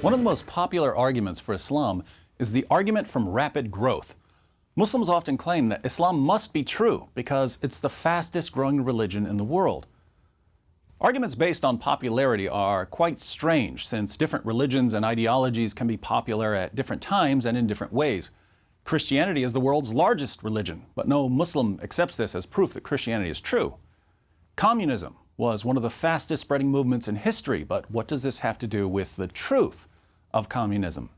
One of the most popular arguments for Islam is the argument from rapid growth. Muslims often claim that Islam must be true because it's the fastest growing religion in the world. Arguments based on popularity are quite strange, since different religions and ideologies can be popular at different times and in different ways. Christianity is the world's largest religion, but no Muslim accepts this as proof that Christianity is true. Communism was one of the fastest spreading movements in history, but what does this have to do with the truth of communism?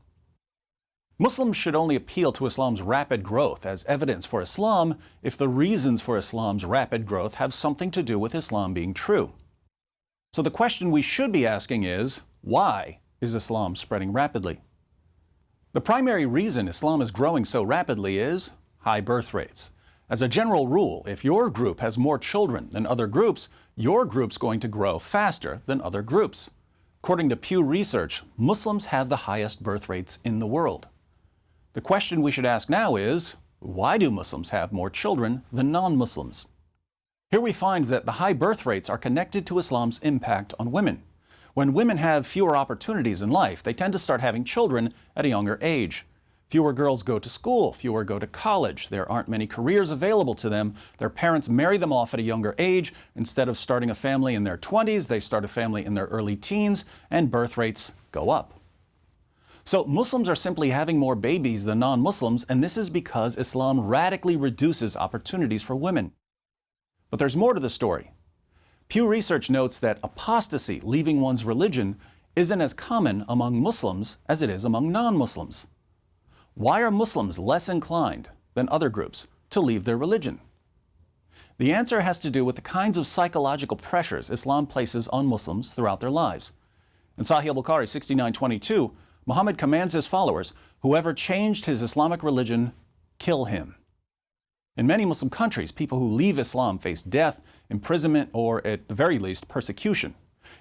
Muslims should only appeal to Islam's rapid growth as evidence for Islam if the reasons for Islam's rapid growth have something to do with Islam being true. So the question we should be asking is, why is Islam spreading rapidly? The primary reason Islam is growing so rapidly is high birth rates. As a general rule, if your group has more children than other groups, your group's going to grow faster than other groups. According to Pew Research, Muslims have the highest birth rates in the world. The question we should ask now is, why do Muslims have more children than non-Muslims? Here we find that the high birth rates are connected to Islam's impact on women. When women have fewer opportunities in life, they tend to start having children at a younger age. Fewer girls go to school, fewer go to college, there aren't many careers available to them, their parents marry them off at a younger age. Instead of starting a family in their 20s, they start a family in their early teens, and birth rates go up. So Muslims are simply having more babies than non-Muslims, and this is because Islam radically reduces opportunities for women. But there's more to the story. Pew Research notes that apostasy, leaving one's religion, isn't as common among Muslims as it is among non-Muslims. Why are Muslims less inclined than other groups to leave their religion? The answer has to do with the kinds of psychological pressures Islam places on Muslims throughout their lives. In Sahih al-Bukhari 69:22, Muhammad commands his followers, whoever changed his Islamic religion, kill him. In many Muslim countries, people who leave Islam face death, imprisonment, or at the very least, persecution.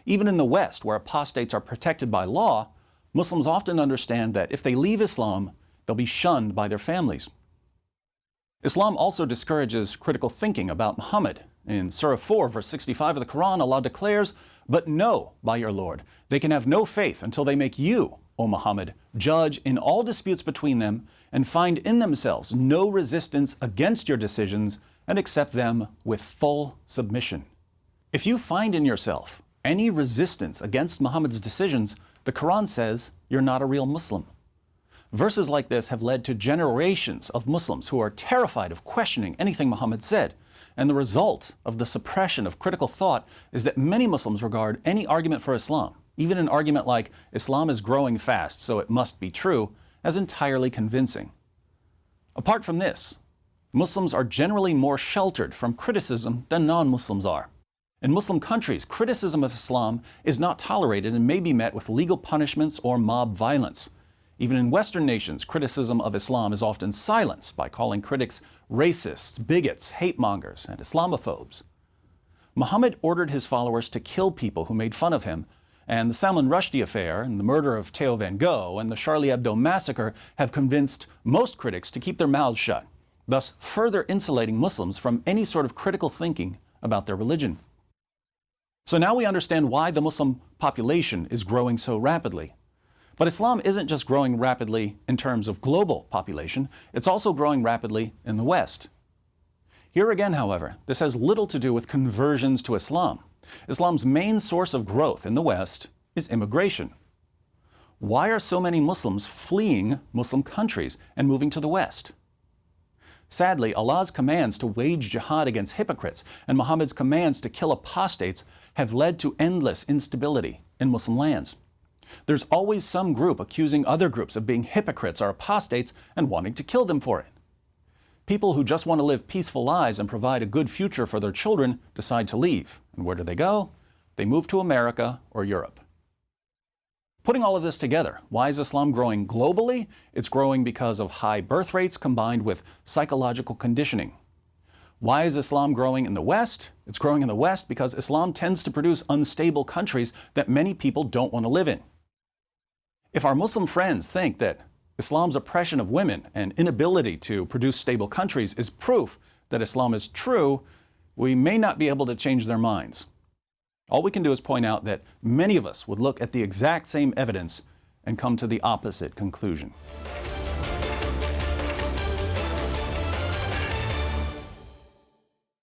Even in the West, where apostates are protected by law, Muslims often understand that if they leave Islam, they'll be shunned by their families. Islam also discourages critical thinking about Muhammad. In Surah 4, verse 65 of the Quran, Allah declares, "But know by your Lord, they can have no faith until they make you, O Muhammad, judge in all disputes between them and find in themselves no resistance against your decisions and accept them with full submission." If you find in yourself any resistance against Muhammad's decisions, the Quran says you're not a real Muslim. Verses like this have led to generations of Muslims who are terrified of questioning anything Muhammad said. And the result of the suppression of critical thought is that many Muslims regard any argument for Islam, even an argument like Islam is growing fast, so it must be true, as entirely convincing. Apart from this, Muslims are generally more sheltered from criticism than non-Muslims are. In Muslim countries, criticism of Islam is not tolerated and may be met with legal punishments or mob violence. Even in Western nations, criticism of Islam is often silenced by calling critics racists, bigots, hate mongers, and Islamophobes. Muhammad ordered his followers to kill people who made fun of him, and the Salman Rushdie affair and the murder of Theo Van Gogh and the Charlie Hebdo massacre have convinced most critics to keep their mouths shut, thus further insulating Muslims from any sort of critical thinking about their religion. So now we understand why the Muslim population is growing so rapidly. But Islam isn't just growing rapidly in terms of global population, it's also growing rapidly in the West. Here again, however, this has little to do with conversions to Islam. Islam's main source of growth in the West is immigration. Why are so many Muslims fleeing Muslim countries and moving to the West? Sadly, Allah's commands to wage jihad against hypocrites and Muhammad's commands to kill apostates have led to endless instability in Muslim lands. There's always some group accusing other groups of being hypocrites or apostates and wanting to kill them for it. People who just want to live peaceful lives and provide a good future for their children decide to leave. And where do they go? They move to America or Europe. Putting all of this together, why is Islam growing globally? It's growing because of high birth rates combined with psychological conditioning. Why is Islam growing in the West? It's growing in the West because Islam tends to produce unstable countries that many people don't want to live in. If our Muslim friends think that Islam's oppression of women and inability to produce stable countries is proof that Islam is true, we may not be able to change their minds. All we can do is point out that many of us would look at the exact same evidence and come to the opposite conclusion.